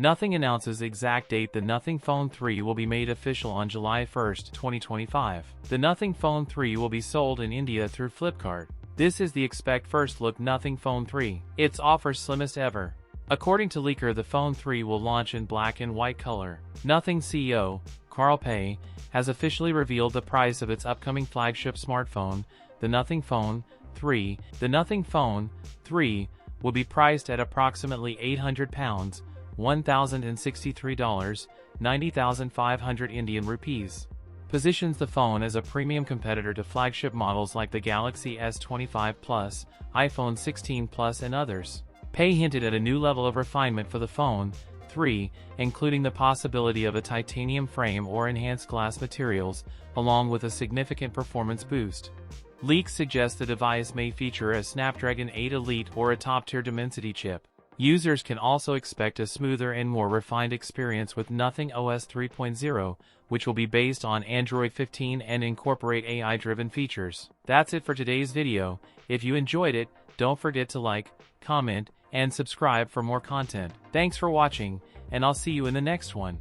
Nothing announces exact date. The Nothing Phone 3 will be made official on July 1, 2025. The Nothing Phone 3 will be sold in India through Flipkart. This is the expect first look Nothing Phone 3. Its offer slimmest ever. According to leaker, the Phone 3 will launch in black and white color. Nothing CEO, Carl Pei, has officially revealed the price of its upcoming flagship smartphone, the Nothing Phone 3. The Nothing Phone 3 will be priced at approximately £800, $1,063, 90,500 Indian rupees. Positions the phone as a premium competitor to flagship models like the Galaxy S25 Plus, iPhone 16 Plus and others. Pei hinted at a new level of refinement for the Phone 3, including the possibility of a titanium frame or enhanced glass materials, along with a significant performance boost. Leaks suggest the device may feature a Snapdragon 8 Elite or a top-tier Dimensity chip. Users can also expect a smoother and more refined experience with Nothing OS 3.0, which will be based on Android 15 and incorporate AI-driven features. That's it for today's video. If you enjoyed it, don't forget to like, comment, and subscribe for more content. Thanks for watching, and I'll see you in the next one.